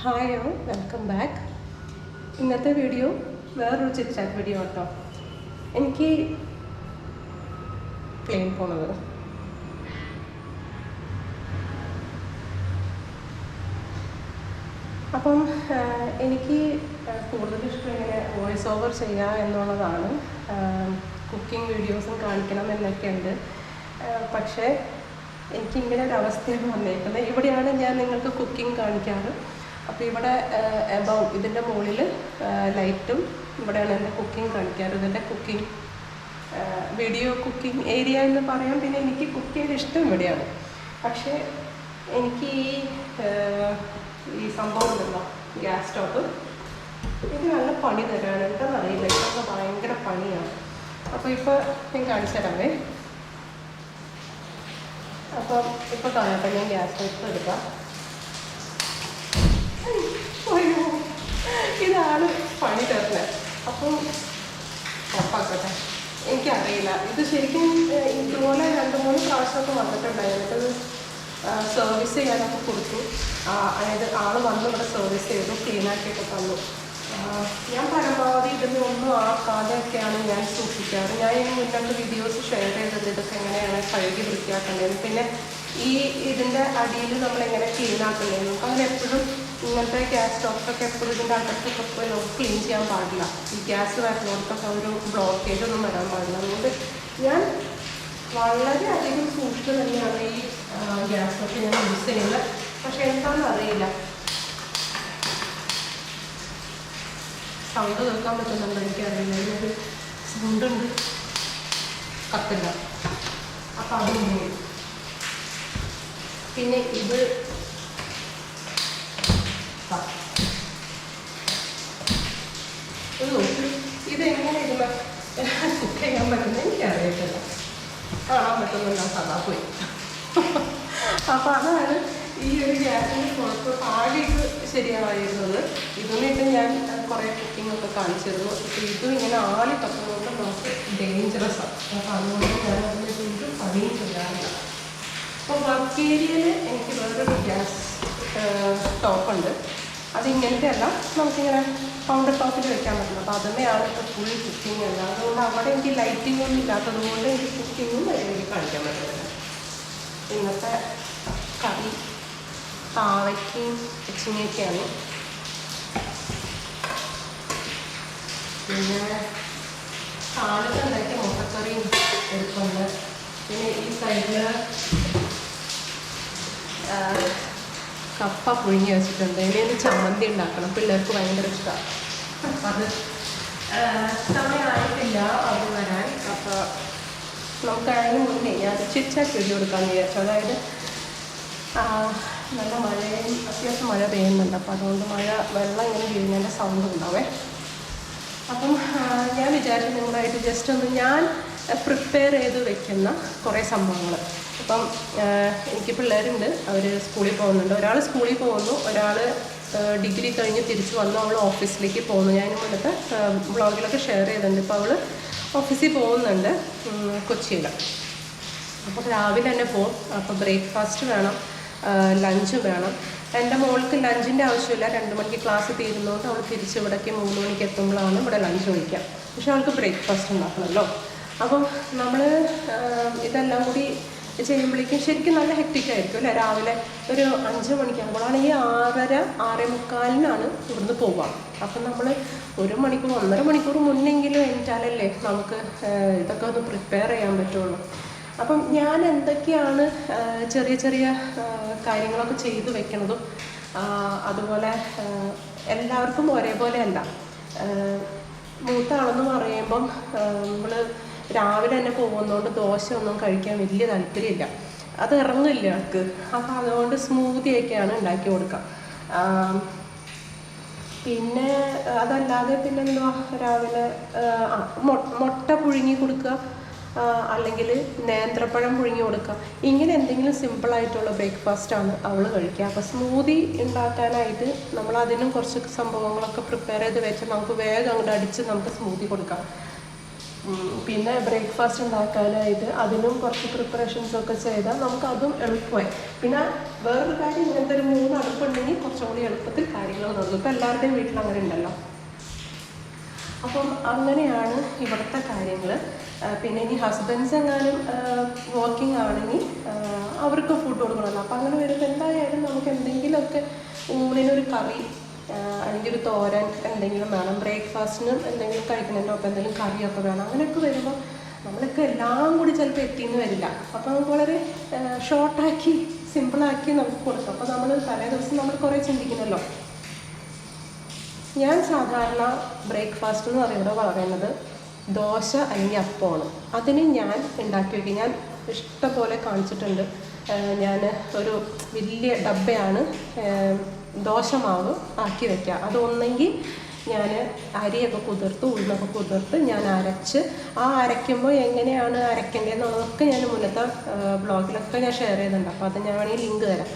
Hi all, welcome back. ഇന്നത്തെ video വേറൊരു chit video കേട്ടോ. എനിക്ക് പ്ലെയിൻ പോണത് അപ്പം എനിക്ക് കൂടുതൽ ഇഷ്ടം ഇങ്ങനെ വോയിസ് ഓവർ ചെയ്യുക എന്നുള്ളതാണ്. കുക്കിംഗ് വീഡിയോസും കാണിക്കണം എന്നൊക്കെ ഉണ്ട്. പക്ഷേ എനിക്കിങ്ങനെ ഒരു അവസ്ഥയാണ് വന്നേക്കുന്നത്. ഇവിടെയാണ് ഞാൻ നിങ്ങൾക്ക് കുക്കിംഗ് കാണിക്കാറ്. അപ്പോൾ ഇവിടെ ഇതിൻ്റെ മുകളിൽ ലൈറ്റും ഇവിടെയാണ് എൻ്റെ കുക്കിംഗ് കാണിക്കാറ്. ഇതിൻ്റെ കുക്കിംഗ് വീഡിയോ കുക്കിംഗ് ഏരിയ എന്ന് പറയാം. പിന്നെ എനിക്ക് കുക്ക് ചെയ്യാൻ ഇഷ്ടം ഇവിടെയാണ്. പക്ഷേ എനിക്ക് ഈ സംഭവം ഉണ്ടല്ലോ, ഗ്യാസ് സ്റ്റോപ്പ്, ഇത് നല്ല പണി തരാണ്. എന്താണെന്നറിയില്ല, ഇതൊക്കെ ഭയങ്കര പണിയാണ്. അപ്പോൾ ഇപ്പോൾ ഞാൻ കാണിച്ചു തരാമേ. അപ്പം ഇപ്പോൾ കാണട്ടെ, ഞാൻ ഗ്യാസ് സ്റ്റോപ്പ് എടുക്കാം. ഇതാണ് പണി തരുന്നത്. അപ്പം ഉറപ്പാക്കട്ടെ. എനിക്കറിയില്ല, ഇത് ശരിക്കും ഇതുപോലെ 2-3 പ്രാവശ്യമൊക്കെ വന്നിട്ടുണ്ടായിരുന്നു. എനിക്കത് സർവീസ് ചെയ്യാനൊക്കെ കൊടുത്തു. അതായത് ആൾ വന്ന് ഇവിടെ സർവീസ് ചെയ്തു, ക്ലീനാക്കിയൊക്കെ തന്നു. ഞാൻ പരമാവധി ഇതിനൊന്നും ആക്കാതെയൊക്കെയാണ് ഞാൻ സൂക്ഷിക്കാറ്. ഞാൻ ഈ മുന്നോട്ട് വീഡിയോസ് ഷെയർ ചെയ്തത് ഇതൊക്കെ എങ്ങനെയാണ് കഴുകി വൃത്തിയാക്കേണ്ടത്, പിന്നെ ഇതിൻ്റെ അടിയിൽ നമ്മളെങ്ങനെ ക്ലീനാക്കേണ്ടത്. നമുക്ക് അങ്ങനെ എപ്പോഴും ഇങ്ങനത്തെ ഗ്യാസ് സ്റ്റോപ്പൊക്കെ എപ്പോഴും ഇതിൻ്റെ അകത്തൊക്കെ പോയി നമുക്ക് ക്ലീൻ ചെയ്യാൻ പാടില്ല. ഈ ഗ്യാസ് വരുന്നവർക്കൊക്കെ ഒരു ബ്ലോക്കേജ് ഒന്നും വരാൻ പാടില്ല. അതുകൊണ്ട് ഞാൻ വളരെയധികം സൂക്ഷിച്ച് തന്നെയാണ് ഈ ഗ്യാസ് സ്റ്റോപ്പ് ഞാൻ യൂസ് ചെയ്യുന്നത്. പക്ഷെ എന്താണെന്ന് അറിയില്ല, സൗണ്ട് കേൾക്കാൻ പറ്റുന്നുണ്ടോ എനിക്കറിയില്ല. ഇതിനൊരു സൗണ്ടുണ്ട്, കത്തില്ല. അപ്പം അതുകൊണ്ട് പിന്നെ ഇത് നോക്കി ഇതെങ്ങനെ ഇതിൽ കുക്ക് ചെയ്യാൻ പറ്റുന്നത് എനിക്കറിയത്തില്ല. കാണാൻ പറ്റുന്നുണ്ടോ? സദാ പോയി. അപ്പം അതാണ് ഈ ഒരു ഗ്യാസിന് കുഴപ്പം. ആകെ ഇത് ശരിയായിരുന്നത്. ഇതിനിട്ട് ഞാൻ കുറേ കുക്കിങ്ങൊക്കെ കാണിച്ചിരുന്നു. ഇപ്പം ഇതും ഇങ്ങനെ ആളി കത്തുന്നതുകൊണ്ട് നമുക്ക് ഡേഞ്ചറസാണ്. അപ്പം അതുകൊണ്ട് ഞാൻ അതിനെ കുറിച്ച് പണിയും ചെയ്യാറില്ല. അപ്പോൾ വർക്ക് ഏരിയയിൽ എനിക്ക് വേറൊരു ഗ്യാസ് സ്റ്റോപ്പുണ്ട്. അതിങ്ങനത്തെ അല്ല, നമുക്കിങ്ങനെ കൗണ്ടർ ടോപ്പിൽ വെക്കാൻ പറ്റില്ല. അപ്പോൾ അതുതന്നെയാണ് ഇപ്പോൾ ഫുൾ കുക്കിംഗ് അല്ല. അതുകൊണ്ട് അവിടെ എനിക്ക് ലൈറ്റിംഗ് ഒന്നും ഇല്ലാത്തത് കൊണ്ട് എനിക്ക് കുക്കിങ്ങും എനിക്ക് കാണിക്കാൻ പറ്റുന്നില്ല. ഇന്നത്തെ കറി പാവയ്ക്കും ചിങ്ങയൊക്കെയാണ്. പിന്നെ കാലത്ത് ഉണ്ടാക്കിയ മുട്ടക്കറിയും എടുക്കുന്നുണ്ട്. പിന്നെ ഈ സൈഡിൽ കപ്പ പുഴുങ്ങി വെച്ചിട്ടുണ്ട്. ഇനി ചമ്മന്തി ഉണ്ടാക്കണം, പിള്ളേർക്ക് ഭയങ്കര ഇഷ്ടമാണ്. അത് സമയമായിട്ടില്ല അത് വരാൻ. അപ്പോൾ നമുക്ക് അതിന് മുന്നേ ഞാൻ ചിറ്റ് വീഡിയോ കൊടുക്കാമെന്ന് വിചാരിച്ചു. അതായത് നല്ല മഴയും അത്യാവശ്യം മഴ പെയ്യുന്നുണ്ട്. അപ്പോൾ അതുകൊണ്ട് വെള്ളം ഇങ്ങനെ വീഴുന്നതിൻ്റെ സൗണ്ട് ഉണ്ടാവേ. അപ്പം ഞാൻ വിചാരിച്ചു നിങ്ങളായിട്ട് ജസ്റ്റ് ഒന്ന് ഞാൻ പ്രിപ്പയർ ചെയ്ത് വെക്കുന്ന കുറേ സംഭവങ്ങൾ. ഇപ്പം എനിക്ക് പിള്ളേരുണ്ട്, അവർ സ്കൂളിൽ പോകുന്നുണ്ട്. ഒരാൾ സ്കൂളിൽ പോകുന്നു, ഒരാൾ ഡിഗ്രി കഴിഞ്ഞ് തിരിച്ചു വന്നു, അവൾ ഓഫീസിലേക്ക് പോകുന്നു. ഞാൻ മുന്നത്തെ വ്ളോഗിലൊക്കെ ഷെയർ ചെയ്തിട്ടുണ്ട്. ഇപ്പോൾ അവൾ ഓഫീസിൽ പോകുന്നുണ്ട് കൊച്ചിയിൽ. അപ്പോൾ രാവിലെ തന്നെ പോകും. അപ്പോൾ ബ്രേക്ക്ഫാസ്റ്റ് വേണം, ലഞ്ച് വേണം. എൻ്റെ മോൾക്ക് ലഞ്ചിൻ്റെ ആവശ്യമില്ല. 2 മണിക്ക് ക്ലാസ് തീരുന്നതുകൊണ്ട് അവൾ തിരിച്ച് ഇവിടേക്ക് 3 മണിക്ക് എത്തുമ്പോഴാണ് ഇവിടെ ലഞ്ച് കഴിക്കുക. പക്ഷെ അവൾക്ക് ബ്രേക്ക്ഫാസ്റ്റ് ഉണ്ടാക്കണമല്ലോ. അപ്പം നമ്മൾ ഇതെല്ലാം കൂടി ചെയ്യുമ്പോഴേക്കും ശരിക്കും നല്ല ഹെക്റ്റിക്കായിരിക്കും അല്ലേ. രാവിലെ ഒരു 5 മണിക്കാകുമ്പോഴാണ് ഈ 6:30-6:45 ഇവിടുന്ന് പോവുക. അപ്പം നമ്മൾ 1 മണിക്കൂർ 1.5 മണിക്കൂർ മുന്നെങ്കിലും എണീറ്റാലല്ലേ നമുക്ക് ഇതൊക്കെ ഒന്ന് പ്രിപ്പയർ ചെയ്യാൻ പറ്റുള്ളൂ. അപ്പം ഞാൻ എന്തൊക്കെയാണ് ചെറിയ ചെറിയ കാര്യങ്ങളൊക്കെ ചെയ്ത് വെക്കണതും അതുപോലെ എല്ലാവർക്കും ഒരേപോലെ അല്ല. മൂത്ത ആളെന്ന് പറയുമ്പം നമ്മൾ രാവിലെ തന്നെ പോകുന്നതുകൊണ്ട് ദോശ ഒന്നും കഴിക്കാൻ വലിയ താല്പര്യമില്ല, അത് ഇറങ്ങില്ല ആൾക്ക്. അപ്പം അതുകൊണ്ട് സ്മൂത്തിയൊക്കെയാണ് ഉണ്ടാക്കി കൊടുക്കുക. പിന്നെ അതല്ലാതെ പിന്നെന്തുവാ, രാവിലെ മുട്ട പുഴുങ്ങി കൊടുക്കുക, അല്ലെങ്കിൽ നേന്ത്രപ്പഴം പുഴുങ്ങി കൊടുക്കുക. ഇങ്ങനെ എന്തെങ്കിലും സിമ്പിളായിട്ടുള്ള ബ്രേക്ക്ഫാസ്റ്റാണ് അവൾ കഴിക്കുക. അപ്പോൾ സ്മൂതി ഉണ്ടാക്കാനായിട്ട് നമ്മൾ അതിനും കുറച്ച് സംഭവങ്ങളൊക്കെ പ്രിപ്പയർ ചെയ്ത് വെച്ചാൽ നമുക്ക് വേഗം അങ്ങോട്ട് അടിച്ച് നമുക്ക് സ്മൂതി കൊടുക്കാം. പിന്നെ ബ്രേക്ക്ഫാസ്റ്റ് ഉണ്ടാക്കാനായിട്ട് അതിനും കുറച്ച് പ്രിപ്പറേഷൻസൊക്കെ ചെയ്താൽ നമുക്കതും എളുപ്പമായി. പിന്നെ വേറൊരു കാര്യം, ഇങ്ങനത്തെ ഒരു 3 അടുപ്പുണ്ടെങ്കിൽ കുറച്ചും കൂടി എളുപ്പത്തിൽ കാര്യങ്ങൾ നടക്കും. ഇപ്പം എല്ലാവരുടെയും വീട്ടിൽ അങ്ങനെ ഉണ്ടല്ലോ. അപ്പം അങ്ങനെയാണ് ഇവിടുത്തെ കാര്യങ്ങൾ. പിന്നെ ഇനി ഹസ്ബൻഡ്സ് എങ്ങാനും വർക്കിംഗ് ആണെങ്കിൽ അവർക്ക് ഫുഡ് കൊടുക്കണമല്ലോ. അപ്പം അങ്ങനെ വരുമ്പോൾ എന്തായാലും നമുക്ക് എന്തെങ്കിലുമൊക്കെ ഊണിനൊരു കറി അല്ലെങ്കിൽ ഒരു തോരൻ എന്തെങ്കിലും വേണം. ബ്രേക്ക്ഫാസ്റ്റിനും എന്തെങ്കിലും കഴിക്കുന്നതിൻ്റെ ഒപ്പം എന്തെങ്കിലും കറിയൊക്കെ വേണം. അങ്ങനെയൊക്കെ വരുമ്പോൾ നമ്മളൊക്കെ എല്ലാം കൂടി ചിലപ്പോൾ എത്തിയെന്ന് വരില്ല. അപ്പോൾ നമുക്ക് വളരെ ഷോർട്ടാക്കി സിമ്പിളാക്കി നമുക്ക് കൊടുക്കാം. അപ്പോൾ നമ്മൾ തലേ ദിവസം നമ്മൾ കുറേ ചിന്തിക്കണമല്ലോ. ഞാൻ സാധാരണ ബ്രേക്ക്ഫാസ്റ്റ് എന്ന് പറയുന്നത് ദോശ അല്ലെങ്കിൽ അപ്പമാണ്. അതിന് ഞാൻ ഉണ്ടാക്കി വയ്ക്കും. ഞാൻ ഇഷ്ടംപോലെ കാണിച്ചിട്ടുണ്ട്. ഞാൻ ഒരു വലിയ ഡബ്ബയാണ് ദോശമാവ് ആക്കി വയ്ക്കുക. അതൊന്നെങ്കിൽ ഞാൻ അരിയൊക്കെ കുതിർത്ത് ഉഴുന്നൊക്കെ കുതിർത്ത് ഞാൻ അരച്ച് അരയ്ക്കുമ്പോൾ എങ്ങനെയാണ് അരയ്ക്കേണ്ടതെന്നുള്ളതൊക്കെ ഞാൻ മുന്നത്തെ ബ്ലോഗിലൊക്കെ ഞാൻ ഷെയർ ചെയ്തിട്ടുണ്ട്. അപ്പോൾ അത് ഞാൻ വേണമെങ്കിൽ ലിങ്ക് തരാം.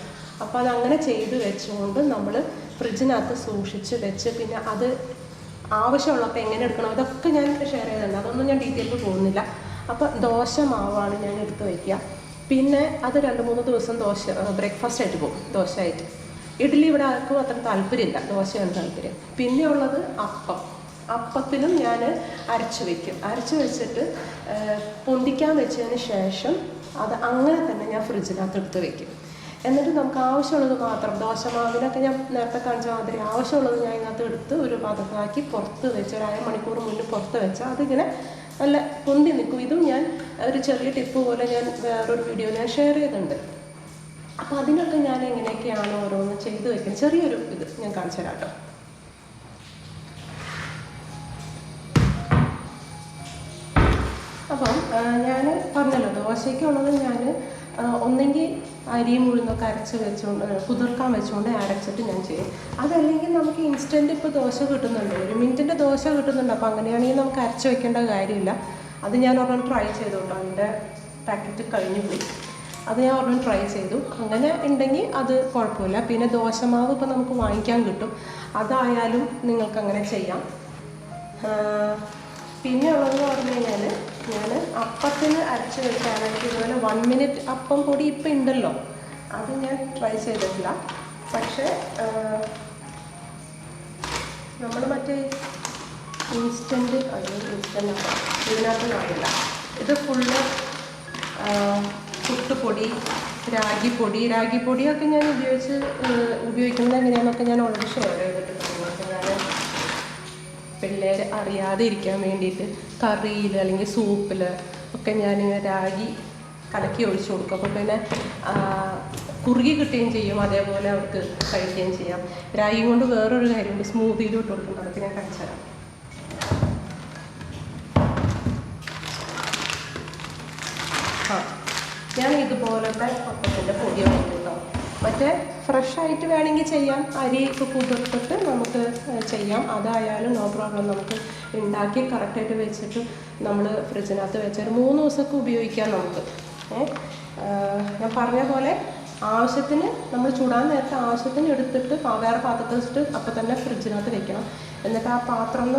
അപ്പോൾ അതങ്ങനെ ചെയ്ത് വെച്ചുകൊണ്ട് നമ്മൾ ഫ്രിഡ്ജിനകത്ത് സൂക്ഷിച്ച് വെച്ച് പിന്നെ അത് ആവശ്യമുള്ളപ്പോൾ എങ്ങനെ എടുക്കണം ഇതൊക്കെ ഞാൻ ഷെയർ ചെയ്തിട്ടുണ്ട്. അതൊന്നും ഞാൻ ഡീറ്റെയിൽസ് പോകുന്നില്ല. അപ്പോൾ ദോശ മാവാണ് ഞാൻ എടുത്ത് വയ്ക്കുക. പിന്നെ അത് 2-3 ദിവസം ബ്രേക്ക്ഫാസ്റ്റ് ആയിട്ട് പോകും. ദോശയായിട്ട്. ഇഡ്ഡലി ഇവിടെ ആർക്കും അത്ര താല്പര്യമില്ല, ദോശയാണ് താല്പര്യം. പിന്നെ ഉള്ളത് അപ്പത്തിനും ഞാൻ അരച്ച് വയ്ക്കും. അരച്ച് വെച്ചിട്ട് പൊന്തിക്കാൻ വെച്ചതിന് ശേഷം അത് അങ്ങനെ തന്നെ ഞാൻ ഫ്രിഡ്ജിനകത്ത് എടുത്ത് വയ്ക്കും. എന്നിട്ട് നമുക്ക് ആവശ്യമുള്ളത് മാത്രം, ദോശമാവിനൊക്കെ ഞാൻ നേരത്തെ കാണിച്ച മാതിരി ആവശ്യമുള്ളത് ഞാൻ ഇതിനകത്ത് എടുത്ത് ഒരു പാത്രത്തിലാക്കി പുറത്ത് വെച്ച് ഒരു അരമണിക്കൂർ മുന്നേ പുറത്ത് വെച്ചാൽ അതിങ്ങനെ നല്ല പൊന്തി നിൽക്കും. ഇതും ഞാൻ ഒരു ചെറിയ ടിപ്പ് പോലെ ഞാൻ വേറൊരു വീഡിയോ ഞാൻ ഷെയർ ചെയ്തിട്ടുണ്ട്. അപ്പോൾ അതിനൊക്കെ ഞാൻ എങ്ങനെയൊക്കെയാണ് ഓരോന്ന് ചെയ്ത് വെക്കുന്നത്. ചെറിയൊരു ഇത് ഞാൻ കാണിച്ചു തരാം കേട്ടോ. അപ്പം ഞാൻ പറഞ്ഞല്ലോ ദോശയ്ക്കുള്ളത് ഞാൻ ഒന്നെങ്കിൽ അരിയും ഉഴുന്നൊക്കെ അരച്ച് വെച്ചുകൊണ്ട് കുതിർക്കാൻ വെച്ചുകൊണ്ട് അരച്ചിട്ട് ഞാൻ ചെയ്യും. അതല്ലെങ്കിൽ നമുക്ക് ഇൻസ്റ്റൻറ്റ് ഇപ്പോൾ ദോശ കിട്ടുന്നുണ്ട്, 1 മിനിറ്റിൻ്റെ ദോശ കിട്ടുന്നുണ്ട്. അപ്പോൾ അങ്ങനെയാണെങ്കിൽ നമുക്ക് അരച്ച് വെക്കേണ്ട കാര്യമില്ല. അത് ഞാൻ ഒരെണ്ണം ട്രൈ ചെയ്തു കേട്ടോ. അതിൻ്റെ പാക്കറ്റ് കഴിഞ്ഞു പോയി. അത് ഞാൻ ഒരെണ്ണം ട്രൈ ചെയ്തു. അങ്ങനെ ഉണ്ടെങ്കിൽ അത് കുഴപ്പമില്ല. പിന്നെ ദോശമാവ് ഇപ്പോൾ നമുക്ക് വാങ്ങിക്കാൻ കിട്ടും. അതായാലും നിങ്ങൾക്ക് അങ്ങനെ ചെയ്യാം. പിന്നെ ഉള്ളതെന്ന് പറഞ്ഞു കഴിഞ്ഞാൽ ഞാൻ അപ്പത്തിന് അരച്ച് വെക്കാനായിട്ട് ഇതുപോലെ 1 മിനിറ്റ് അപ്പം പൊടി ഇപ്പം ഉണ്ടല്ലോ, അത് ഞാൻ ട്രൈ ചെയ്തിട്ടില്ല. പക്ഷേ നമ്മൾ മറ്റേ ഇൻസ്റ്റൻറ്റ് അപ്പം ഇതിനകത്ത് കാണില്ല. ഇത് ഫുള്ള് പുട്ടുപൊടി, രാഗിപ്പൊടിയൊക്കെ ഞാൻ ഉപയോഗിക്കുന്നത് എങ്ങനെയാണെന്നൊക്കെ ഞാൻ ഓൾറെഡി ഷെയർ ചെയ്തിട്ടുണ്ട്. ഞാൻ പിള്ളേർ അറിയാതെ ഇരിക്കാൻ വേണ്ടിയിട്ട് കറിയിൽ അല്ലെങ്കിൽ സൂപ്പിൽ ഒക്കെ ഞാൻ രാഗി കലക്കി ഒഴിച്ചു കൊടുക്കും. അപ്പോൾ പിന്നെ കുറുകി കിട്ടുകയും ചെയ്യും, അതേപോലെ അവർക്ക് കഴിക്കുകയും ചെയ്യാം. രാഗി കൊണ്ട് വേറൊരു കാര്യമുണ്ട്, സ്മൂത്തിയിൽ ഇട്ട് കൊടുക്കുന്നത്. അതൊക്കെ ഞാൻ കാണിച്ചു തരാം. ഞാൻ ഇതുപോലത്തെ പപ്പത്തിൻ്റെ പൊടി വാങ്ങിട്ടോ. മറ്റേ ഫ്രഷായിട്ട് വേണമെങ്കിൽ ചെയ്യാം, അരി കുതിർത്തിട്ട് നമുക്ക് ചെയ്യാം. അതായാലും നോ പ്രോബ്ലം. നമുക്ക് ഉണ്ടാക്കി കറക്റ്റായിട്ട് വെച്ചിട്ട് നമ്മൾ ഫ്രിഡ്ജിനകത്ത് വെച്ചൊരു 3 ദിവസമൊക്കെ ഉപയോഗിക്കാം നമുക്ക്. ഞാൻ പറഞ്ഞ പോലെ ആവശ്യത്തിന് നമ്മൾ ചൂടാൻ നേരത്തെ ആവശ്യത്തിന് എടുത്തിട്ട് വേറെ പാത്രത്തിൽ വെച്ചിട്ട് അപ്പം തന്നെ ഫ്രിഡ്ജിനകത്ത് വെക്കണം. എന്നിട്ട് ആ പാത്രം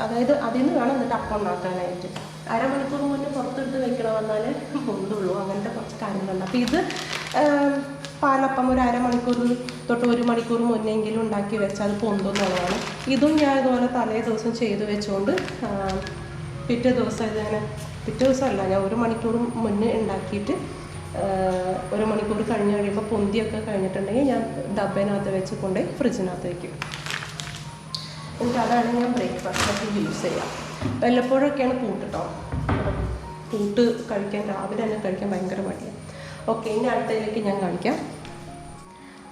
അതായത് അതിൽ നിന്ന് വേണം എന്നിട്ട് അപ്പം ഉണ്ടാക്കാനായിട്ട്. അരമണിക്കൂർ മുന്നേ പുറത്തെടുത്ത് വെക്കണമെന്നാലേ പൊന്തുള്ളൂ. അങ്ങനത്തെ കുറച്ച് കാര്യങ്ങളുണ്ട്. അപ്പോൾ ഇത് പാലപ്പം ഒരു അരമണിക്കൂർ തൊട്ട് 1 മണിക്കൂർ മുന്നെങ്കിലും ഉണ്ടാക്കി വെച്ചാൽ അത് പൊന്തുന്നുള്ളതാണ്. ഇതും ഞാൻ ഇതുപോലെ തലേ ദിവസം ചെയ്ത് വെച്ചുകൊണ്ട് പിറ്റേ ദിവസമല്ല, ഞാൻ 1 മണിക്കൂർ മുന്നേ ഉണ്ടാക്കിയിട്ട് 1 മണിക്കൂർ കഴിഞ്ഞ് കഴിയുമ്പോൾ പൊന്തിയൊക്കെ കഴിഞ്ഞിട്ടുണ്ടെങ്കിൽ ഞാൻ ഡബ്ബേനകത്ത് വെച്ച് കൊണ്ട് ഫ്രിഡ്ജിനകത്ത് വയ്ക്കും. എന്നിട്ട് അതാണ് ഞാൻ ബ്രേക്ക്ഫാസ്റ്റൊക്കെ യൂസ് ചെയ്യാം. വല്ലപ്പോഴൊക്കെയാണ് കൂട്ടിട്ടോ. കൂട്ട് കഴിക്കാൻ രാവിലെ തന്നെ കഴിക്കാൻ ഭയങ്കര മടിയാണ്. ഓക്കെ, ഇനി അടുത്തതിലേക്ക് ഞാൻ കാണിക്കാം.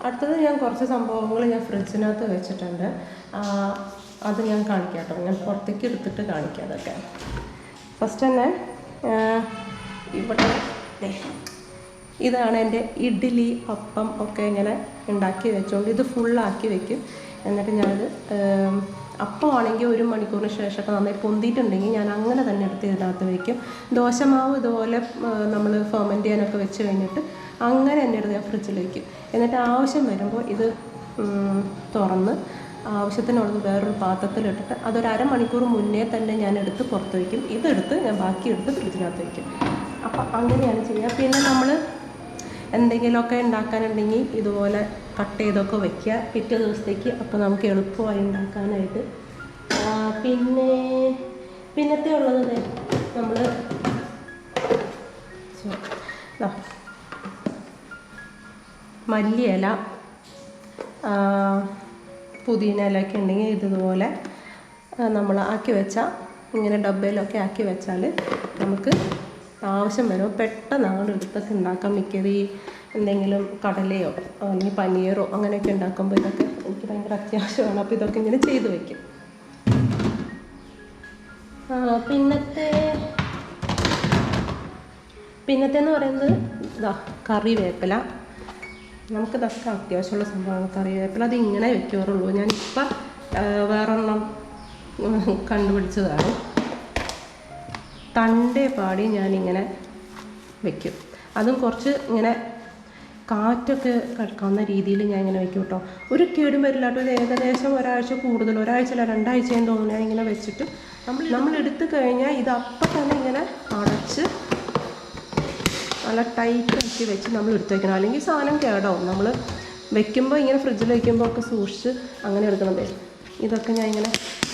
അടുത്തത് ഞാൻ കുറച്ച് സംഭവങ്ങൾ ഞാൻ ഫ്രിഡ്ജിനകത്ത് വെച്ചിട്ടുണ്ട്. അത് ഞാൻ കാണിക്കാം കേട്ടോ. ഞാൻ പുറത്തേക്ക് എടുത്തിട്ട് കാണിക്കാം അതൊക്കെ. ഫസ്റ്റ് തന്നെ ഇവിടെ ഇതാണ് എൻ്റെ ഇഡ്ഡലി അപ്പം ഒക്കെ ഇങ്ങനെ ഉണ്ടാക്കി വെച്ചുകൊണ്ട് ഇത് ഫുള്ളാക്കി വെക്കും. എന്നിട്ട് ഞാനത് അപ്പമാണെങ്കിൽ 1 മണിക്കൂറിന് ശേഷമൊക്കെ നന്നായി പൊന്തിയിട്ടുണ്ടെങ്കിൽ ഞാൻ അങ്ങനെ തന്നെ എടുത്ത് ഇതിനകത്ത് വയ്ക്കും. ദോശമാവ് ഇതുപോലെ നമ്മൾ ഫെർമെൻറ്റ് ചെയ്യാനൊക്കെ വെച്ച് കഴിഞ്ഞിട്ട് അങ്ങനെ തന്നെ എടുത്ത് ഞാൻ ഫ്രിഡ്ജിൽ വയ്ക്കും. എന്നിട്ട് ആവശ്യം വരുമ്പോൾ ഇത് തുറന്ന് ആവശ്യത്തിനുള്ളത് വേറൊരു പാത്രത്തിലിട്ടിട്ട് അതൊരു അരമണിക്കൂർ മുന്നേ തന്നെ ഞാൻ എടുത്ത് പുറത്ത് വയ്ക്കും. ഇതെടുത്ത് ഞാൻ ബാക്കി എടുത്ത് ഫ്രിഡ്ജിനകത്ത് വയ്ക്കും. അപ്പം അങ്ങനെയാണ് ചെയ്യുക. പിന്നെ നമ്മൾ എന്തെങ്കിലുമൊക്കെ ഉണ്ടാക്കാനുണ്ടെങ്കിൽ ഇതുപോലെ കട്ട് ചെയ്തൊക്കെ വയ്ക്കുക പിറ്റേ ദിവസത്തേക്ക്. അപ്പോൾ നമുക്ക് എളുപ്പമായി ഉണ്ടാക്കാനായിട്ട്. പിന്നത്തെ ഉള്ളത് നമ്മൾ മല്ലിയില, പുതിന ഇലയൊക്കെ ഉണ്ടെങ്കിൽ ഇതുപോലെ നമ്മൾ ആക്കി വെച്ചാൽ, ഇങ്ങനെ ഡബ്ബയിലൊക്കെ ആക്കി വെച്ചാൽ നമുക്ക് ആവശ്യം വരുമ്പോൾ പെട്ടെന്ന് അങ്ങോട്ട് എടുത്തൊക്കെ ഉണ്ടാക്കാം. മിക്കത് ഈ എന്തെങ്കിലും കടലയോ അല്ലെങ്കിൽ പനീറോ അങ്ങനെയൊക്കെ ഉണ്ടാക്കുമ്പോൾ ഇതൊക്കെ എനിക്ക് ഭയങ്കര അത്യാവശ്യമാണ്. അപ്പോൾ ഇതൊക്കെ ഇങ്ങനെ ചെയ്ത് വയ്ക്കും. പിന്നത്തേന്ന് പറയുന്നത് കറിവേപ്പില. നമുക്കിതൊക്കെ അത്യാവശ്യമുള്ള സംഭവമാണ് കറിവേപ്പില. അത് ഇങ്ങനെ വെക്കാറുള്ളൂ. ഞാനിപ്പം വേറൊരെണ്ണം കണ്ടുപിടിച്ചതാണ്. തണ്ടേ പാടി ഞാനിങ്ങനെ വെക്കും. അതും കുറച്ച് ഇങ്ങനെ കാറ്റൊക്കെ കിടക്കാവുന്ന രീതിയിൽ ഞാൻ ഇങ്ങനെ വെക്കും കേട്ടോ. ഒരു കേടും വരില്ല കേട്ടോ. ഇത് ഏകദേശം ഒരാഴ്ച കൂടുതൽ, ഒരാഴ്ചയല്ല 2 ആഴ്ചയെന്ന് തോന്നുന്നു ഞാൻ ഇങ്ങനെ വെച്ചിട്ട്. നമ്മൾ എടുത്തു കഴിഞ്ഞാൽ ഇത് അപ്പം തന്നെ ഇങ്ങനെ അടച്ച് നല്ല ടൈറ്റ് ആക്കി വെച്ച് നമ്മൾ എടുത്ത് വയ്ക്കണം. അല്ലെങ്കിൽ സാധനം കേടാവും. നമ്മൾ വെക്കുമ്പോൾ ഇങ്ങനെ ഫ്രിഡ്ജിൽ വയ്ക്കുമ്പോൾ ഒക്കെ സൂക്ഷിച്ച് അങ്ങനെ എടുക്കണത്. ഇതൊക്കെ ഞാൻ ഇങ്ങനെ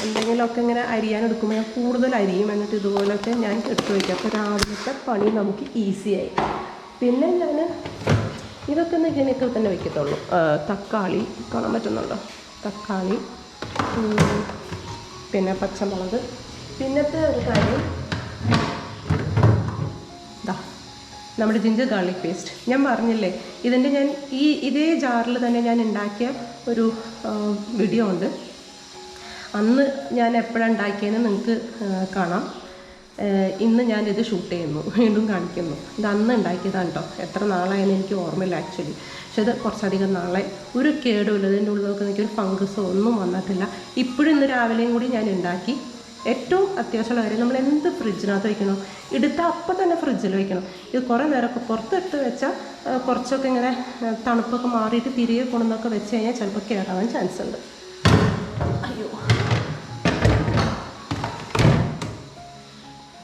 എന്തെങ്കിലുമൊക്കെ ഇങ്ങനെ അരിയാനെടുക്കുമ്പോൾ ഞാൻ കൂടുതൽ അരിയും. എന്നിട്ട് ഇതുപോലൊക്കെ ഞാൻ എടുത്ത് വയ്ക്കും. അപ്പോൾ രാവിലത്തെ പണി നമുക്ക് ഈസിയായി. പിന്നെ ഞാൻ ഇതൊക്കെ ഒന്ന് ഇങ്ങനെയൊക്കെ തന്നെ വയ്ക്കത്തുള്ളൂ. തക്കാളി കാണാൻ പറ്റുന്നുണ്ടോ? തക്കാളി, പിന്നെ പച്ചമുളക്. പിന്നത്തെ ഒരു കാര്യം നമ്മുടെ ജിഞ്ചർ ഗാർലിക് പേസ്റ്റ്. ഞാൻ പറഞ്ഞില്ലേ ഇതിൻ്റെ ഞാൻ ഇതേ ജാറിൽ തന്നെ ഞാൻ ഉണ്ടാക്കിയ ഒരു വീഡിയോ ഉണ്ട്. അന്ന് ഞാൻ എപ്പോഴാണ് ഉണ്ടാക്കിയതെന്ന് നിങ്ങൾക്ക് കാണാം. ഇന്ന് ഞാനിത് ഷൂട്ട് ചെയ്യുന്നു, വീണ്ടും കാണിക്കുന്നു. ഇത് അന്ന് ഉണ്ടാക്കിയതാണ് കേട്ടോ. എത്ര നാളായെന്ന് എനിക്ക് ഓർമ്മയില്ല ആക്ച്വലി. പക്ഷെ ഇത് കുറച്ചധികം നാളായി. ഒരു കേടുമില്ല. ഇതിൻ്റെ ഉള്ളിലൊക്കെ എനിക്കൊരു ഫംഗസോ ഒന്നും വന്നിട്ടില്ല. ഇപ്പോഴും ഇന്ന് രാവിലെയും കൂടി ഞാൻ ഉണ്ടാക്കി. ഏറ്റവും അത്യാവശ്യമുള്ള കാര്യം, നമ്മൾ എന്ത് ഫ്രിഡ്ജിനകത്ത് വയ്ക്കണം, എടുത്താൽ അപ്പം തന്നെ ഫ്രിഡ്ജിൽ വയ്ക്കണം. ഇത് കുറേ നേരമൊക്കെ പുറത്തെടുത്ത് വെച്ചാൽ കുറച്ചൊക്കെ ഇങ്ങനെ തണുപ്പൊക്കെ മാറിയിട്ട് തിരികെ കൊണ്ടുവന്നൊക്കെ വെച്ച് കഴിഞ്ഞാൽ ചിലപ്പോൾ കേടാവാൻ ചാൻസ് ഉണ്ട്. അയ്യോ.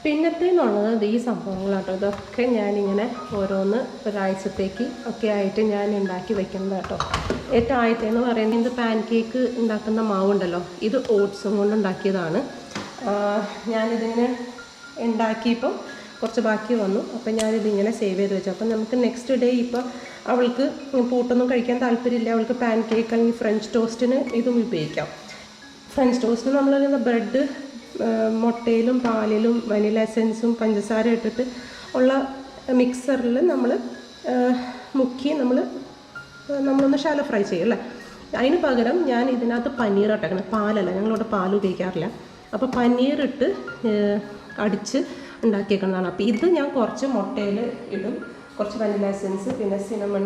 പിന്നത്തേന്നുള്ളത് ഈ സംഭവങ്ങളാട്ടോ. ഇതൊക്കെ ഞാനിങ്ങനെ ഓരോന്ന് ഒരാഴ്ചത്തേക്ക് ഒക്കെ ആയിട്ട് ഞാൻ ഉണ്ടാക്കി വെക്കുന്നത് കേട്ടോ. ഏറ്റവും ആദ്യത്തേന്ന് പറയുന്നത് ഇത് പാൻ കേക്ക് ഉണ്ടാക്കുന്ന മാവുണ്ടല്ലോ, ഇത് ഓട്സും കൊണ്ട് ഉണ്ടാക്കിയതാണ്. ഞാനിതിങ്ങനെ ഉണ്ടാക്കിയപ്പം കുറച്ച് ബാക്കി വന്നു. അപ്പം ഞാനിതിങ്ങനെ സേവ് ചെയ്ത് വെച്ചു. അപ്പം നമുക്ക് നെക്സ്റ്റ് ഡേ ഇപ്പോൾ അവൾക്ക് പൂട്ടൊന്നും കഴിക്കാൻ താല്പര്യമില്ല, അവൾക്ക് പാൻ കേക്ക് അല്ലെങ്കിൽ ഫ്രഞ്ച് ടോസ്റ്റിന് ഇതും ഉപയോഗിക്കാം. ഫ്രഞ്ച് ടോസ്റ്റിന് നമ്മൾ ബ്രെഡ് മുട്ടയിലും പാലിലും വനില എസൻസും പഞ്ചസാര ഇട്ടിട്ട് ഉള്ള മിക്സറിൽ നമ്മൾ മുക്കി നമ്മളൊന്ന് ഷാലോ ഫ്രൈ ചെയ്യും അല്ലേ. അതിന് പകരം ഞാൻ ഇതിനകത്ത് പനീർ ഇട്ടേക്കണം. പാലല്ല, ഞങ്ങളിവിടെ പാൽ ഉപയോഗിക്കാറില്ല. അപ്പോൾ പനീറിട്ട് അടിച്ച് ഉണ്ടാക്കിയേക്കുന്നതാണ്. അപ്പോൾ ഇത് ഞാൻ കുറച്ച് മുട്ടയിൽ ഇടും, കുറച്ച് വനില എസൻസ്, പിന്നെ സിനമൺ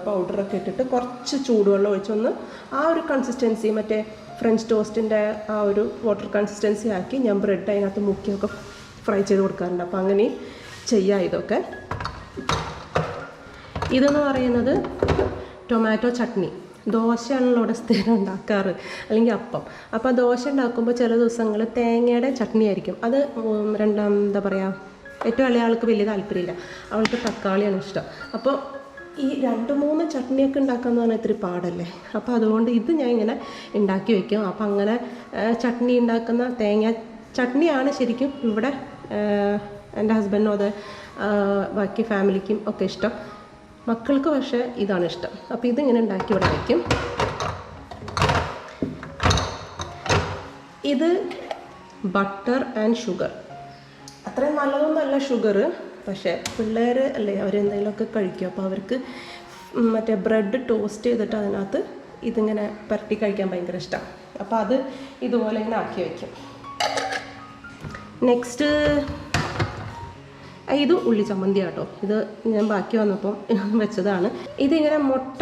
പൗഡറൊക്കെ ഇട്ടിട്ട് കുറച്ച് ചൂടുവെള്ളം ഒഴിച്ചൊന്ന് ആ ഒരു കൺസിസ്റ്റൻസി, മറ്റേ ഫ്രഞ്ച് ടോസ്റ്റിൻ്റെ ആ ഒരു വാട്ടർ കൺസിസ്റ്റൻസി ആക്കി ഞാൻ ബ്രെഡ് അതിനകത്ത് മുക്കിയൊക്കെ ഫ്രൈ ചെയ്ത് കൊടുക്കാറുണ്ട്. അപ്പോൾ അങ്ങനെ ചെയ്യാം. ഇതൊക്കെ ഇതെന്ന് പറയുന്നത് ടൊമാറ്റോ ചട്നി. ദോശയാണല്ലോ ഇവിടെ സ്ഥിരം ഉണ്ടാക്കാറ്, അല്ലെങ്കിൽ അപ്പം. അപ്പോൾ ദോശ ഉണ്ടാക്കുമ്പോൾ ചില ദിവസങ്ങൾ തേങ്ങയുടെ ചട്നി ആയിരിക്കും. അത് എന്താ പറയുക, ഏറ്റവും ഇളയ ആൾക്ക് വലിയ താല്പര്യമില്ല, അവൾക്ക് തക്കാളിയാണ് ഇഷ്ടം. അപ്പോൾ ഈ 2-3 ചട്നിയൊക്കെ ഉണ്ടാക്കാമെന്ന് പറഞ്ഞാൽ ഇത്തിരി പാടല്ലേ. അപ്പോൾ അതുകൊണ്ട് ഇത് ഞാൻ ഇങ്ങനെ ഉണ്ടാക്കി വയ്ക്കും. അപ്പം അങ്ങനെ ചട്നി ഉണ്ടാക്കുന്ന തേങ്ങ ചട്നിയാണ് ശരിക്കും ഇവിടെ എൻ്റെ ഹസ്ബൻഡിനും അത് ബാക്കി ഫാമിലിക്കും ഒക്കെ ഇഷ്ടം. മക്കൾക്ക് പക്ഷേ ഇതാണ് ഇഷ്ടം. അപ്പോൾ ഇതിങ്ങനെ ഉണ്ടാക്കി ഇവിടെ വയ്ക്കും. ഇത് ബട്ടർ ആൻഡ് ഷുഗർ. അത്രയും നല്ലതൊന്നുമല്ല ഷുഗർ, പക്ഷേ പിള്ളേർ അല്ലേ, അവരെന്തെങ്കിലുമൊക്കെ കഴിക്കും. അപ്പോൾ അവർക്ക് മറ്റേ ബ്രെഡ് ടോസ്റ്റ് ചെയ്തിട്ട് അതിനകത്ത് ഇതിങ്ങനെ പുരട്ടി കഴിക്കാൻ ഭയങ്കര ഇഷ്ടമാണ്. അപ്പോൾ അത് ഇതുപോലെ ഇങ്ങനെ ആക്കി വയ്ക്കും. നെക്സ്റ്റ് ഇത് ഉള്ളി ചമ്മന്തി കേട്ടോ. ഇത് ഞാൻ ബാക്കി വന്നപ്പം വെച്ചതാണ്. ഇതിങ്ങനെ മുട്ട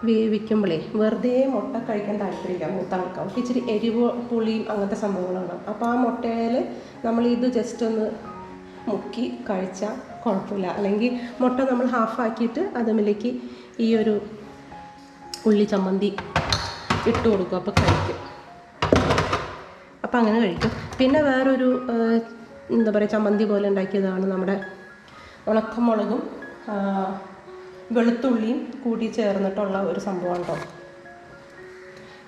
വേവിക്കുമ്പോഴേ വെറുതെ മുട്ട കഴിക്കാൻ താല്പര്യമില്ല മൂത്ത ആൾക്കാർ. അവർക്ക് ഇച്ചിരി എരിവ് പുളിയും അങ്ങനത്തെ സംഭവങ്ങളാണ്. അപ്പോൾ ആ മുട്ടയിൽ നമ്മൾ ഇത് ജസ്റ്റ് ഒന്ന് മുക്കി കഴിച്ചാൽ കുഴപ്പമില്ല. അല്ലെങ്കിൽ മുട്ട നമ്മൾ ഹാഫാക്കിയിട്ട് അതിലേക്ക് ഈ ഒരു ഉള്ളി ചമ്മന്തി ഇട്ട് കൊടുക്കും, അപ്പോൾ കഴിക്കും. അപ്പോൾ അങ്ങനെ കഴിക്കും. പിന്നെ വേറൊരു എന്താ പറയുക, ചമ്മന്തി പോലെ ഉണ്ടാക്കിയതാണ് നമ്മുടെ ഉണക്കമുളകും വെളുത്തുള്ളിയും കൂടി ചേർന്നിട്ടുള്ള ഒരു സംഭവമാണ് കേട്ടോ.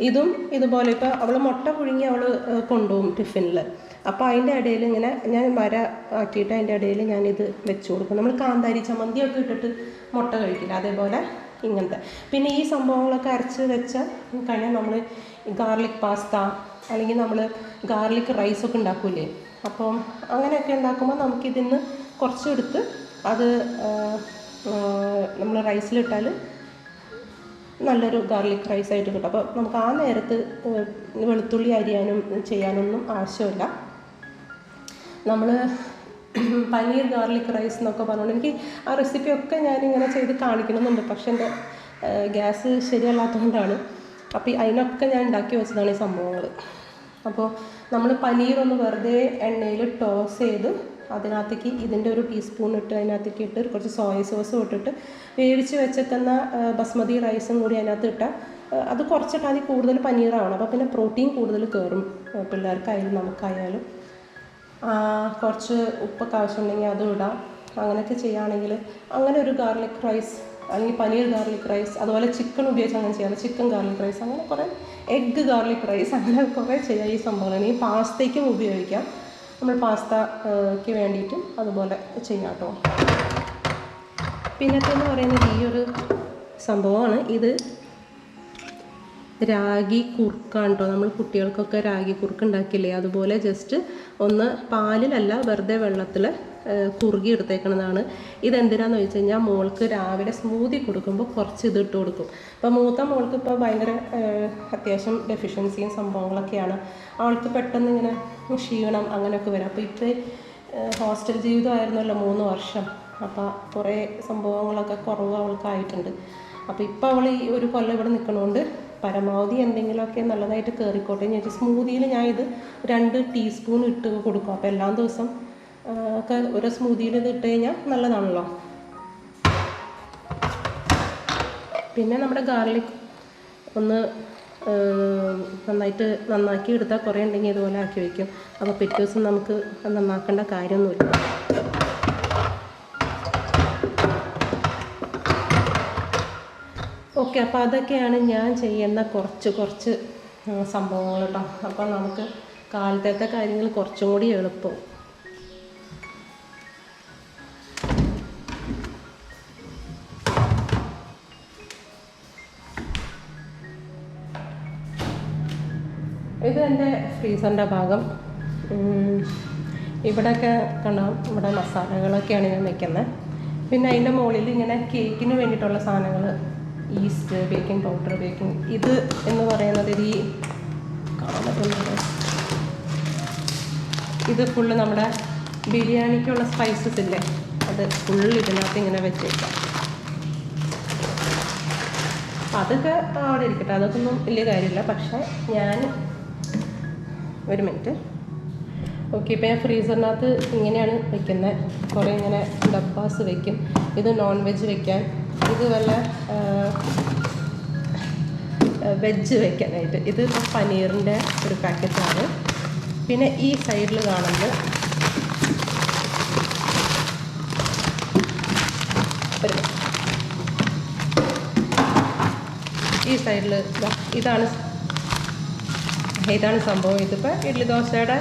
ഇതും ഇതുപോലെ ഇപ്പോൾ അവൾ മുട്ട പുഴുങ്ങി അവൾ കൊണ്ടുപോകും ടിഫിനിൽ. അപ്പോൾ അതിൻ്റെ ഇടയിൽ ഇങ്ങനെ ഞാൻ വര ആക്കിയിട്ട് അതിൻ്റെ ഇടയിൽ ഞാനിത് വെച്ച് കൊടുക്കും. നമ്മൾ കാന്താരി ചമ്മന്തിയൊക്കെ ഇട്ടിട്ട് മുട്ട കഴിക്കില്ല, അതേപോലെ ഇങ്ങനത്തെ. പിന്നെ ഈ സംഭവങ്ങളൊക്കെ അരച്ച് വെച്ച കഴിഞ്ഞാൽ നമ്മൾ ഗാർലിക് പാസ്ത അല്ലെങ്കിൽ നമ്മൾ ഗാർലിക് റൈസൊക്കെ ഉണ്ടാക്കൂലേ, അപ്പം അങ്ങനെയൊക്കെ ഉണ്ടാക്കുമ്പോൾ നമുക്കിതിന്ന് കുറച്ചെടുത്ത് അത് നമ്മൾ റൈസിലിട്ടാൽ നല്ലൊരു ഗാർലിക് റൈസായിട്ട് കിട്ടും. അപ്പോൾ നമുക്ക് ആ നേരത്ത് വെളുത്തുള്ളി അരിയാനും ചെയ്യാനൊന്നും ആവശ്യമില്ല. നമ്മൾ പനീർ ഗാർലിക് റൈസ് എന്നൊക്കെ പറഞ്ഞുകൊണ്ട് എനിക്ക് ആ റെസിപ്പിയൊക്കെ ഞാനിങ്ങനെ ചെയ്ത് കാണിക്കണമെന്നുണ്ട്, പക്ഷേ എൻ്റെ ഗ്യാസ് ശരിയല്ലാത്തതുകൊണ്ടാണ്. അപ്പോൾ അതിനൊക്കെ ഞാൻ ഉണ്ടാക്കി വെച്ചതാണ് ഈ സംഭവങ്ങൾ. അപ്പോൾ നമ്മൾ പനീറൊന്ന് വെറുതെ എണ്ണയിൽ ടോസ് ചെയ്ത് അതിനകത്തേക്ക് ഇതിൻ്റെ ഒരു ടീസ്പൂൺ ഇട്ട് അതിനകത്തേക്ക് ഇട്ട് കുറച്ച് സോയ സോസും ഇട്ടിട്ട് വേവിച്ച് വെച്ചേക്കുന്ന ബസ്മതി റൈസും കൂടി അതിനകത്ത് ഇട്ടാൽ അത് കുറച്ചിട്ട് അതിൽ കൂടുതൽ പനീറാവണം. അപ്പോൾ പിന്നെ പ്രോട്ടീൻ കൂടുതൽ കയറും, പിള്ളേർക്കായാലും നമുക്കായാലും. കുറച്ച് ഉപ്പൊക്കെ ആവശ്യമുണ്ടെങ്കിൽ അതും ഇടാം. അങ്ങനെയൊക്കെ ചെയ്യുകയാണെങ്കിൽ അങ്ങനെ ഒരു ഗാർലിക് റൈസ് അല്ലെങ്കിൽ പനീർ ഗാർലിക് റൈസ്, അതുപോലെ ചിക്കൻ ഉപയോഗിച്ച് അങ്ങനെ ചെയ്യാം, ചിക്കൻ ഗാർലിക് റൈസ്, അങ്ങനെ കുറേ എഗ്ഗ് ഗാർലിക് റൈസ്, അങ്ങനെ കുറേ ചെയ്യാം ഈ സംഭവങ്ങൾ. ഈ പാസ്തയ്ക്കും ഉപയോഗിക്കാം, നമ്മൾ പാസ്തയ്ക്ക് വേണ്ടിയിട്ടും അതുപോലെ ചെയ്യാം കേട്ടോ. പിന്നത്തെ എന്ന് പറയുന്നത് ഈ ഒരു സംഭവമാണ്. ഇത് രാഗി കുറുക്കാണ് കേട്ടോ. നമ്മൾ കുട്ടികൾക്കൊക്കെ രാഗി കുറുക്ക് ഉണ്ടാക്കില്ലേ, അതുപോലെ ജസ്റ്റ് ഒന്ന് പാലിലല്ല വെറുതെ വെള്ളത്തിൽ കുറുകി എടുത്തേക്കണതാണ്. ഇതെന്തിനാന്ന് വെച്ച് കഴിഞ്ഞാൽ മോൾക്ക് രാവിലെ സ്മൂതി കൊടുക്കുമ്പോൾ കുറച്ച് ഇത് ഇട്ട് കൊടുക്കും. അപ്പോൾ മൂത്ത മോൾക്ക് ഇപ്പോൾ ഭയങ്കര അത്യാവശ്യം ഡെഫിഷ്യൻസിയും സംഭവങ്ങളൊക്കെയാണ്. അവൾക്ക് പെട്ടെന്ന് ഇങ്ങനെ ക്ഷീണം അങ്ങനെയൊക്കെ വരും. അപ്പോൾ ഇപ്പോൾ ഹോസ്റ്റൽ ജീവിതമായിരുന്നല്ലോ 3 വർഷം, അപ്പോൾ കുറേ സംഭവങ്ങളൊക്കെ കുറവ് അവൾക്കായിട്ടുണ്ട്. അപ്പോൾ ഇപ്പോൾ അവൾ ഈ ഒരു കൊല്ലം ഇവിടെ നിൽക്കണോണ്ട് പരമാവധി എന്തെങ്കിലുമൊക്കെ നല്ലതായിട്ട് കയറിക്കോട്ടെ എന്ന് വെച്ചാൽ സ്മൂതിയിൽ ഞാൻ ഇത് 2 ടീസ്പൂൺ ഇട്ട് കൊടുക്കും. അപ്പോൾ എല്ലാ ദിവസം ഒക്കെ ഒരു സ്മൂതിയിൽ ഇത് ഇട്ട് കഴിഞ്ഞാൽ നല്ലതാണല്ലോ. പിന്നെ നമ്മുടെ ഗാർലിക് ഒന്ന് നന്നാക്കി എടുത്താൽ കുറേ ഉണ്ടെങ്കിൽ ഇതുപോലെ ആക്കി വയ്ക്കും. അപ്പോൾ പിറ്റേ ദിവസം നമുക്ക് നന്നാക്കേണ്ട കാര്യമൊന്നുമില്ല. ഓക്കെ, അപ്പോൾ അതൊക്കെയാണ് ഞാൻ ചെയ്യുന്ന കുറച്ച് സംഭവങ്ങൾ കേട്ടോ. അപ്പോൾ നമുക്ക് കാലത്തെ കാര്യങ്ങൾ കുറച്ചും കൂടി എളുപ്പം. ഇത് എൻ്റെ ഫ്രീസറിൻ്റെ ഭാഗം. ഇവിടെയൊക്കെ കാണാം, ഇവിടെ മസാലകളൊക്കെയാണ് ഞാൻ വയ്ക്കുന്നത്. പിന്നെ അതിൻ്റെ മുകളിൽ ഇങ്ങനെ കേക്കിന് വേണ്ടിയിട്ടുള്ള സാധനങ്ങൾ, ഈസ്റ്റ്, ബേക്കിംഗ് പൗഡർ, ഇത് എന്ന് പറയുന്നത് ഈ കാണുന്നത് ഇത് ഫുള്ള് നമ്മുടെ ബിരിയാണിക്കുള്ള സ്പൈസസ് ഇല്ലേ, അത് ഫുള്ള് ഇതിനകത്ത് ഇങ്ങനെ വെച്ചേക്കാം. അതൊക്കെ അവിടെ ഇരിക്കട്ടെ, അതൊക്കെ ഒന്നും വലിയ കാര്യമില്ല. പക്ഷേ ഞാൻ ഒരു മിനിറ്റ്. ഓക്കെ, ഇപ്പോൾ ഞാൻ ഫ്രീസറിനകത്ത് ഇങ്ങനെയാണ് വെക്കുന്നത്. കുറേ ഇങ്ങനെ ഡബ്ബാസ് വെക്കും. ഇത് നോൺ വെജ് വെക്കാൻ, ഇത് വല്ല വെജ് വെക്കാനായിട്ട്. ഇത് പനീറിൻ്റെ ഒരു പാക്കറ്റാണ്. പിന്നെ ഈ സൈഡിൽ കാണുന്നത് ഈ സൈഡിൽ ഇതാണ് സംഭവം. ഇതിപ്പോൾ ഇഡ്ഡലി ദോശയുടെ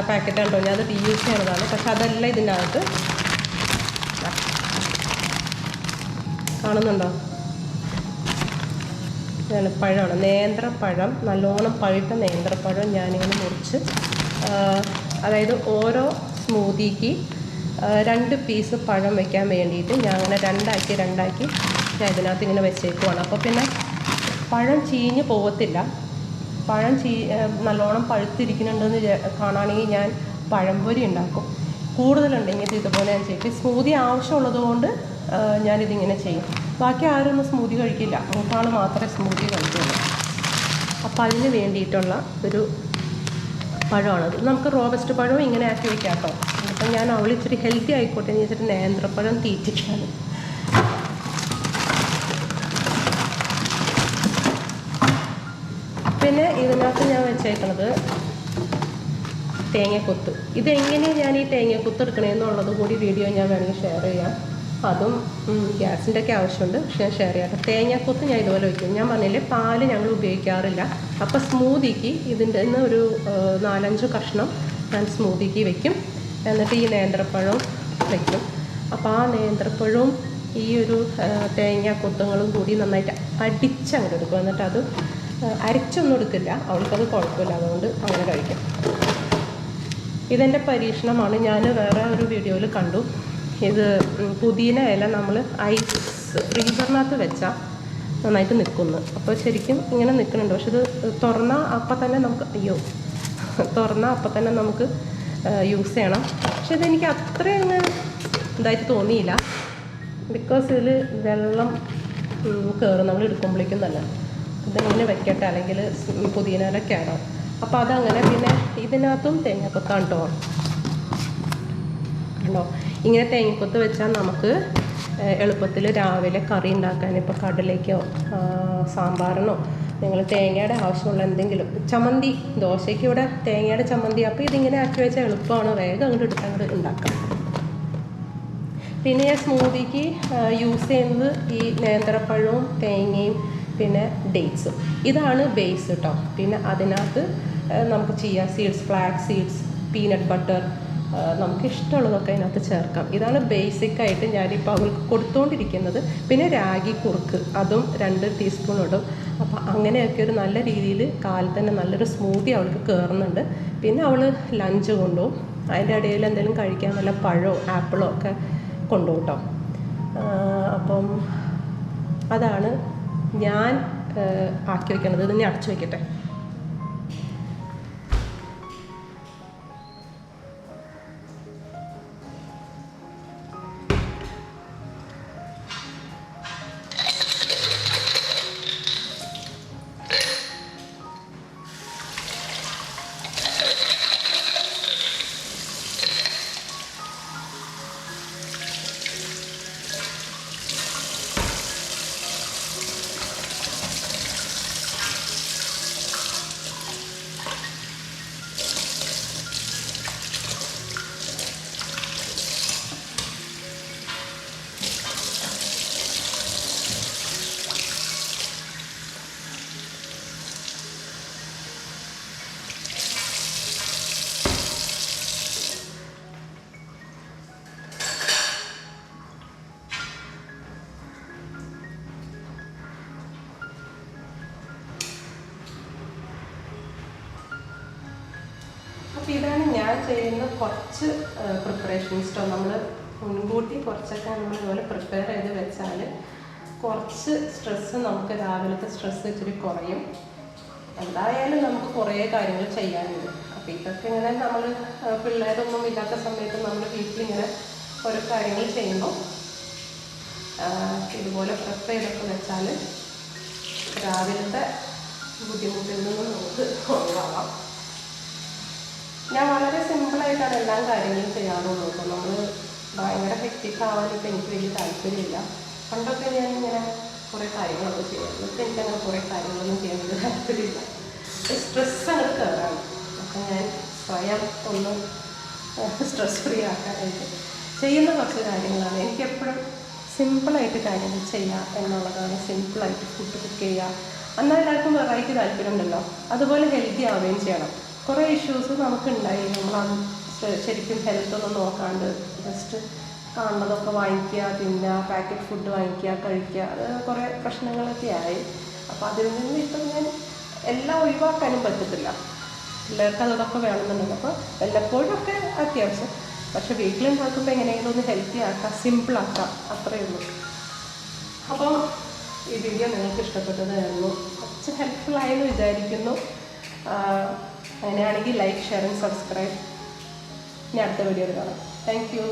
പാക്കറ്റാണ് കേട്ടോ, ഞാൻ അത് യൂസ് ചെയ്യുന്നതാണ്. പക്ഷെ അതല്ല ഇതിനകത്ത് കാണുന്നുണ്ടോ, പഴമാണ്, നേന്ത്രപ്പഴം, നല്ലോണം പഴുത്ത നേന്ത്രപ്പഴം ഞാനിങ്ങനെ മുറിച്ച്, അതായത് ഓരോ സ്മൂതിക്ക് 2 പീസ് പഴം വയ്ക്കാൻ വേണ്ടിയിട്ട് ഞാൻ അങ്ങനെ രണ്ടാക്കി ഞാൻ ഇതിനകത്ത് ഇങ്ങനെ വെച്ചേക്കുവാണ്. അപ്പോൾ പിന്നെ പഴം ചീഞ്ഞ് പോകത്തില്ല. പഴം നല്ലോണം പഴുത്തിരിക്കുന്നുണ്ടെന്ന് കാണുകയാണെങ്കിൽ ഞാൻ പഴംപൊരി ഉണ്ടാക്കും. കൂടുതലുണ്ടെങ്കിൽ ഇതുപോലെ ഞാൻ ചെയ്യും. സ്മൂതി ആവശ്യമുള്ളത് കൊണ്ട് ഞാനിതിങ്ങനെ ചെയ്യും. ബാക്കി ആരൊന്നും സ്മൂതി കഴിക്കില്ല, മൂത്താൾ മാത്രമേ സ്മൂതി കഴിക്കുള്ളൂ. അപ്പോൾ അതിന് വേണ്ടിയിട്ടുള്ള ഒരു പഴമാണത്. നമുക്ക് റോബസ്റ്റ് പഴവും ഇങ്ങനെ ആക്കി വയ്ക്കാം കേട്ടോ. അപ്പം ഞാൻ ഇച്ചിരി ഹെൽത്തി ആയിക്കോട്ടെ എന്ന് വെച്ചിട്ട് നേന്ത്രപ്പഴം തീറ്റിക്കാണ്. പിന്നെ ഇതിനകത്ത് ഞാൻ വെച്ചേക്കുന്നത് തേങ്ങക്കൊത്ത്. ഇതെങ്ങനെയാണ് ഞാൻ ഈ തേങ്ങക്കൊത്ത് എടുക്കണമെന്നുള്ളത് കൂടി വീഡിയോ ഞാൻ വേണമെങ്കിൽ ഷെയർ ചെയ്യാം. അതും ഗ്യാസിൻ്റെ ഒക്കെ ആവശ്യമുണ്ട്, പക്ഷെ ഞാൻ ഷെയർ ചെയ്യാം. തേങ്ങക്കൊത്ത് ഞാൻ ഇതുപോലെ വയ്ക്കും. ഞാൻ പറഞ്ഞില്ലേ പാല് ഞങ്ങൾ ഉപയോഗിക്കാറില്ല. അപ്പോൾ സ്മൂതിക്ക് ഇതിൻ്റെ നിന്ന് ഒരു 4-5 കഷ്ണം ഞാൻ സ്മൂതിക്ക് വയ്ക്കും. എന്നിട്ട് ഈ നേന്ത്രപ്പഴവും വയ്ക്കും. അപ്പോൾ ആ നേന്ത്രപ്പഴവും ഈ ഒരു തേങ്ങക്കൊത്തുകളും കൂടി നന്നായിട്ട് അടിച്ചങ്ങോട്ട് എടുക്കും. എന്നിട്ട് അത് അരച്ചൊന്നും എടുക്കില്ല, അവൾക്കത് കുഴപ്പമില്ല, അതുകൊണ്ട് അങ്ങനെ കഴിക്കും. ഇതെൻ്റെ പരീക്ഷണമാണ്. ഞാൻ വേറെ ഒരു വീഡിയോയിൽ കണ്ടു. ഇത് പുതിന ഇല നമ്മൾ ഐസ് ഫ്രീസറിനകത്ത് വെച്ചാൽ നന്നായിട്ട് നിൽക്കുന്നു. അപ്പോൾ ശരിക്കും ഇങ്ങനെ നിൽക്കുന്നുണ്ട്. പക്ഷെ ഇത് തുറന്നാൽ അപ്പം തന്നെ നമുക്ക് യൂസ് ചെയ്യണം. പക്ഷെ ഇതെനിക്ക് അത്രയങ്ങ് ഇതായിട്ട് തോന്നിയില്ല. ബിക്കോസ് ഇതിൽ വെള്ളം കയറും നമ്മൾ എടുക്കുമ്പോഴേക്കും തന്നെ. ഇതിങ്ങനെ വെക്കട്ടെ, അല്ലെങ്കിൽ പുതിന ഇല കേടാം. അപ്പോൾ അതങ്ങനെ. പിന്നെ ഇതിനകത്തും തേങ്ങക്കൊത്താണ് കേട്ടോ. കണ്ടോ, ഇങ്ങനെ തേങ്ങക്കൊത്ത് വെച്ചാൽ നമുക്ക് എളുപ്പത്തിൽ രാവിലെ കറി ഉണ്ടാക്കാൻ, ഇപ്പോൾ കടലയ്ക്കോ സാമ്പാറിനോ നിങ്ങൾ തേങ്ങയുടെ ആവശ്യമുള്ള എന്തെങ്കിലും ചമ്മന്തി, ദോശയ്ക്ക് ഇവിടെ തേങ്ങയുടെ ചമ്മന്തി. അപ്പോൾ ഇതിങ്ങനെ ആക്കി വെച്ചാൽ എളുപ്പമാണ്, വേഗം അങ്ങോട്ട് ഉണ്ടാക്കാം. പിന്നെ ഞാൻ സ്മൂതിക്ക് യൂസ് ചെയ്യുന്നത് ഈ നേന്ത്രപ്പഴവും തേങ്ങയും പിന്നെ ഡേറ്റ്സും. ഇതാണ് ബേസ് കേട്ടോ. പിന്നെ അതിനകത്ത് നമുക്ക് chia seeds, flax seeds, peanut butter, നമുക്ക് ഇഷ്ടമുള്ളതൊക്കെ അതിനകത്ത് ചേർക്കാം. ഇതാണ് ബേസിക്കായിട്ട് ഞാനിപ്പോൾ അവൾക്ക് കൊടുത്തുകൊണ്ടിരിക്കുന്നത്. പിന്നെ രാഗി കുറുക്ക്, അതും 2 ടീസ്പൂൺ ഇടും. അപ്പോൾ അങ്ങനെയൊക്കെ ഒരു നല്ല രീതിയിൽ കാലത്ത് തന്നെ നല്ലൊരു സ്മൂത്തി അവൾക്ക് കയറുന്നുണ്ട്. പിന്നെ അവൾ ലഞ്ച് കൊണ്ടുപോകും. അതിൻ്റെ ഇടയിൽ എന്തെങ്കിലും കഴിക്കാൻ വല്ല പഴമോ ആപ്പിളോ ഒക്കെ കൊണ്ടുപോകും കേട്ടോ. അപ്പം അതാണ് ഞാൻ ആക്കി വയ്ക്കുന്നത്. ഇത് ഞാൻ അടച്ചു വയ്ക്കട്ടെ. അപ്പോൾ ഇതാണ് ഞാൻ ചെയ്യുന്ന കുറച്ച് പ്രിപ്പറേഷൻസ്. നമ്മൾ മുൻകൂട്ടി കുറച്ചൊക്കെ നമ്മൾ ഇതുപോലെ പ്രിപ്പയർ ചെയ്ത് വെച്ചാൽ കുറച്ച് സ്ട്രെസ്സ്, നമുക്ക് രാവിലത്തെ സ്ട്രെസ്സ് ഇച്ചിരി കുറയും. എന്തായാലും നമുക്ക് കുറേ കാര്യങ്ങൾ ചെയ്യാനുണ്ട്. അപ്പോൾ ഇതൊക്കെ ഇങ്ങനെ നമ്മൾ പിള്ളേരൊന്നും ഇല്ലാത്ത സമയത്ത് നമ്മൾ വീട്ടിലിങ്ങനെ ഓരോ കാര്യങ്ങൾ ചെയ്യുമ്പോൾ ഇതുപോലെ പ്രിപ്പയർ ചെയ്തൊക്കെ വെച്ചാൽ രാവിലത്തെ ബുദ്ധിമുട്ടിൽ നിന്നും നമുക്ക് ഒഴിവാക്കാം. ഞാൻ വളരെ സിമ്പിളായിട്ടാണ് എല്ലാ കാര്യങ്ങളും ചെയ്യാറുള്ളൂ. അപ്പോൾ നമ്മൾ ഭയങ്കര ഹെക്റ്റിക് ആവാനിപ്പോൾ എനിക്ക് വലിയ താല്പര്യമില്ല. പണ്ടൊക്കെ ഞാനിങ്ങനെ കുറേ കാര്യങ്ങളൊക്കെ ചെയ്യാറുണ്ട്. ഇപ്പം എനിക്കങ്ങനെ കുറേ കാര്യങ്ങളൊന്നും ചെയ്യാൻ വലിയ താല്പര്യമില്ല. സ്ട്രെസ് അങ്ങോട്ട് കയറാണ്. അപ്പം ഞാൻ സ്വയം ഒന്ന് സ്ട്രെസ് ഫ്രീ ആക്കാനായിട്ട് ചെയ്യുന്ന കുറച്ച് കാര്യങ്ങളാണ്. എനിക്കെപ്പോഴും സിമ്പിളായിട്ട് കാര്യങ്ങൾ ചെയ്യുക എന്നുള്ളതാണ്. സിമ്പിളായിട്ട് ഫുഡ് കുക്ക് ചെയ്യുക. എന്നാൽ എല്ലാവർക്കും വെറൈറ്റി താല്പര്യമുണ്ടല്ലോ. അതുപോലെ ഹെൽത്തി ആവുകയും ചെയ്യണം. കുറേ ഇഷ്യൂസ് നമുക്കുണ്ടായി. നമ്മളത് ശരിക്കും ഹെൽത്തൊന്നും നോക്കാണ്ട് ജസ്റ്റ് കാണുന്നതൊക്കെ വാങ്ങിക്കുക, തിന്നുക, പാക്കറ്റ് ഫുഡ് വാങ്ങിക്കുക, കഴിക്കുക, അത് കുറേ പ്രശ്നങ്ങളൊക്കെ ആയി. അപ്പോൾ അതിൽ നിന്ന് ഇപ്പം ഞാൻ എല്ലാം ഒഴിവാക്കാനും പറ്റത്തില്ല. പിള്ളേർക്ക് അതൊക്കെ വേണമെന്നുണ്ടെങ്കിൽ അപ്പോൾ വല്ലപ്പോഴും ഒക്കെ അത്യാവശ്യം. പക്ഷെ വീട്ടിലുണ്ടാക്കുമ്പോൾ എങ്ങനെയെങ്കിലും ഒന്ന് ഹെൽത്തി ആക്കാം, സിമ്പിളാക്കാം, അത്രയേ ഉള്ളൂ. അപ്പം ഈ വീഡിയോ നിങ്ങൾക്ക് ഇഷ്ടപ്പെട്ടതായിരുന്നു, കുറച്ച് ഹെൽപ്ഫുള്ളായെന്ന് വിചാരിക്കുന്നു. അങ്ങനെയാണെങ്കിൽ ലൈക്ക്, ഷെയർ ആൻഡ് സബ്സ്ക്രൈബ്. ഇനി അടുത്ത വീഡിയോയിൽ കാണാം. Thank you.